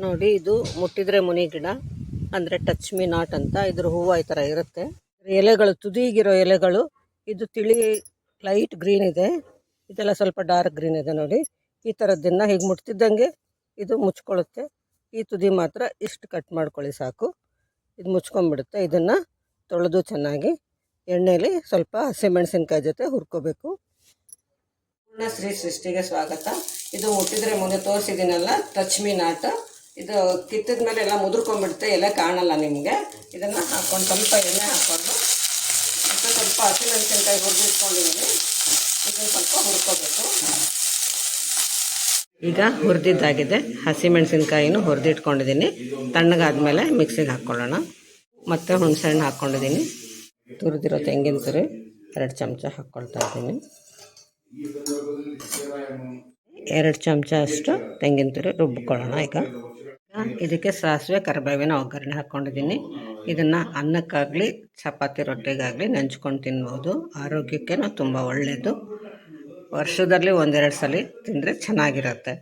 ನೋಡಿ, ಇದು ಮುಟ್ಟಿದ್ರೆ ಮುನಿ ಗಿಡ ಅಂದರೆ ಟಚ್ ಮೀ ನಾಟ್ ಅಂತ. ಇದ್ರ ಹೂವು ಈ ಥರ ಇರುತ್ತೆ. ಎಲೆಗಳು ತುದಿಗಿರೋ ಎಲೆಗಳು. ಇದು ತಿಳಿ ಲೈಟ್ ಗ್ರೀನ್ ಇದೆ, ಇದೆಲ್ಲ ಸ್ವಲ್ಪ ಡಾರ್ಕ್ ಗ್ರೀನ್ ಇದೆ. ನೋಡಿ, ಈ ಥರದ್ದನ್ನು ಹೀಗೆ ಮುಟ್ತಿದ್ದಂಗೆ ಇದು ಮುಚ್ಕೊಳ್ಳುತ್ತೆ. ಈ ತುದಿ ಮಾತ್ರ ಇಷ್ಟು ಕಟ್ ಮಾಡ್ಕೊಳ್ಳಿ ಸಾಕು, ಇದು ಮುಚ್ಕೊಂಡ್ಬಿಡುತ್ತೆ. ಇದನ್ನು ತೊಳೆದು ಚೆನ್ನಾಗಿ ಎಣ್ಣೆಯಲ್ಲಿ ಸ್ವಲ್ಪ ಹಸಿಮೆಣಸಿನ್ಕಾಯಿ ಜೊತೆ ಹುರ್ಕೋಬೇಕು. ಶ್ರೀ ಸೃಷ್ಟಿಗೆ ಸ್ವಾಗತ. ಇದು ಮುಟ್ಟಿದ್ರೆ ಮುಂದೆ ತೋರಿಸಿದ್ದೀನಲ್ಲ, ಟಚ್ ಮೀ ನಾಟ್. ಇದು ಕಿತ್ತಿದ ಮೇಲೆ ಎಲ್ಲ ಮುದುರ್ಕೊಂಡ್ಬಿಡುತ್ತೆ, ಎಲೆ ಕಾಣಲ್ಲ ನಿಮಗೆ. ಇದನ್ನು ಹಾಕ್ಕೊಂಡು ಸ್ವಲ್ಪ ಎಣ್ಣೆ ಹಾಕ್ಕೊಂಡು ಮತ್ತು ಸ್ವಲ್ಪ ಹಸಿಮೆಣಸಿನ್ಕಾಯಿ ಹುರಿದಿಟ್ಕೊಂಡಿದ್ದೀನಿ. ಇದನ್ನು ಸ್ವಲ್ಪ ಹುರ್ಕೋಬೇಕು. ಈಗ ಹುರಿದಿದ್ದಾಗಿದೆ. ಹಸಿಮೆಣಸಿನ್ಕಾಯಿನೂ ಹುರಿದಿಟ್ಕೊಂಡಿದ್ದೀನಿ. ತಣ್ಣಗಾದ್ಮೇಲೆ ಮಿಕ್ಸಿಗೆ ಹಾಕ್ಕೊಳ್ಳೋಣ. ಮತ್ತು ಹುಣಸೆಹಣ್ಣು ಹಾಕ್ಕೊಂಡಿದ್ದೀನಿ. ತುರಿದಿರೋ ತೆಂಗಿನ ತುರಿ 2 ಚಮಚ ಹಾಕ್ಕೊಳ್ತಾ ಇದ್ದೀನಿ. 2 ಚಮಚ ಅಷ್ಟು ತೆಂಗಿನ ತುರಿ ರುಬ್ಬಿಕೊಳ್ಳೋಣ. ಈಗ ಇದಕ್ಕೆ ಸಾಸಿವೆ ಕರಿಬೇವಿನ ಒಗ್ಗರಣೆ ಹಾಕ್ಕೊಂಡಿದ್ದೀನಿ. ಇದನ್ನು ಅನ್ನಕ್ಕಾಗಲಿ ಚಪಾತಿ ರೊಟ್ಟಿಗಾಗಲಿ ನೆಂಚ್ಕೊಂಡು ತಿನ್ಬೋದು. ಆರೋಗ್ಯಕ್ಕೆ ತುಂಬ ಒಳ್ಳೆಯದು. ವರ್ಷದಲ್ಲಿ 1-2 ಸಲ ತಿಂದರೆ ಚೆನ್ನಾಗಿರುತ್ತೆ.